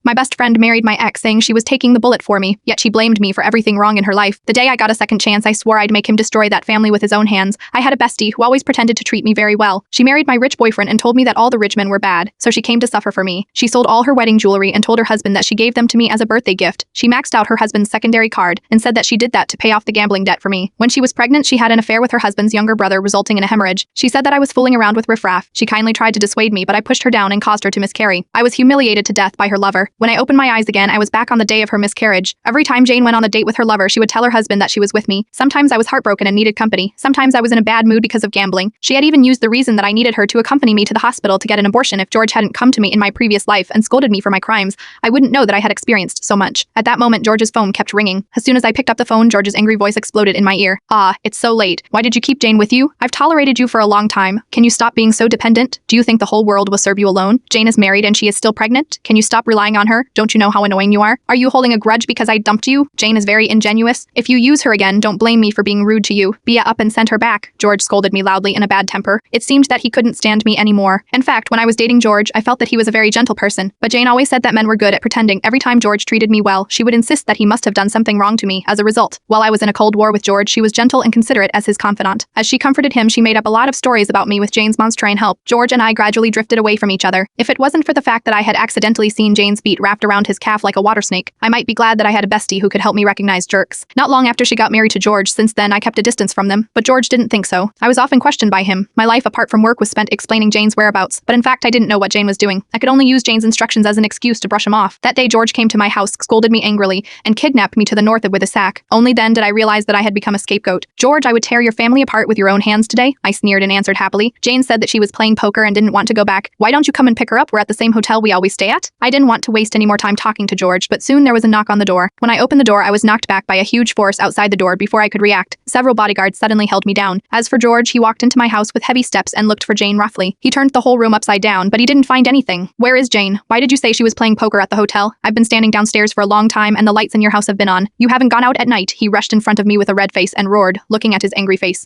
My best friend married my ex, saying she was taking the bullet for me, yet she blamed me for everything wrong in her life. The day I got a second chance, I swore I'd make him destroy that family with his own hands. I had a bestie who always pretended to treat me very well. She married my rich boyfriend and told me that all the rich men were bad, so she came to suffer for me. She sold all her wedding jewelry and told her husband that she gave them to me as a birthday gift. She maxed out her husband's secondary card and said that she did that to pay off the gambling debt for me. When she was pregnant, she had an affair with her husband's younger brother, resulting in a hemorrhage. She said that I was fooling around with riffraff. She kindly tried to dissuade me, but I pushed her down and caused her to miscarry. I was humiliated to death by her lover. When I opened my eyes again, I was back on the day of her miscarriage. Every time Jane went on a date with her lover, she would tell her husband that she was with me. Sometimes I was heartbroken and needed company. Sometimes I was in a bad mood because of gambling. She had even used the reason that I needed her to accompany me to the hospital to get an abortion. If George hadn't come to me in my previous life and scolded me for my crimes, I wouldn't know that I had experienced so much. At that moment, George's phone kept ringing. As soon as I picked up the phone, George's angry voice exploded in my ear. "Ah, it's so late. Why did you keep Jane with you? I've tolerated you for a long time. Can you stop being so dependent? Do you think the whole world will serve you alone? Jane is married and she is still pregnant. Can you stop relying on her? Don't you know how annoying you are? Are you holding a grudge because I dumped you? Jane is very ingenuous. If you use her again, don't blame me for being rude to you. Be up and send her back." George scolded me loudly in a bad temper. It seemed that he couldn't stand me anymore. In fact, when I was dating George, I felt that he was a very gentle person. But Jane always said that men were good at pretending. Every time George treated me well, she would insist that he must have done something wrong to me as a result. While I was in a cold war with George, she was gentle and considerate as his confidant. As she comforted him, she made up a lot of stories about me with Jane's mom's trying help. George and I gradually drifted away from each other. If it wasn't for the fact that I had accidentally seen Jane's feet wrapped around his calf like a water snake, I might be glad that I had a bestie who could help me recognize jerks. Not long after she got married to George, since then I kept a distance from them, but George didn't think so. I was often questioned by him. My life apart from work was spent explaining Jane's whereabouts, but in fact I didn't know what Jane was doing. I could only use Jane's instructions as an excuse to brush him off. That day George came to my house, scolded me angrily, and kidnapped me to the north with a sack. Only then did I realize that I had become a scapegoat. "George, I would tear your family apart with your own hands today," I sneered and answered happily. Jane said that she was playing poker and didn't want to go back. "Why don't you come and pick her up? We're at the same hotel we always stay at." I didn't want to waste any more time talking to George, but soon there was a knock on the door. When I opened the door, I was knocked back by a huge force outside the door before I could react. Several bodyguards suddenly held me down. As for George, he walked into my house with heavy steps and looked for Jane roughly. He turned the whole room upside down, but he didn't find anything. "Where is Jane? Why did you say she was playing poker at the hotel? I've been standing downstairs for a long time and the lights in your house have been on. You haven't gone out at night." He rushed in front of me with a red face and roared, looking at his angry face.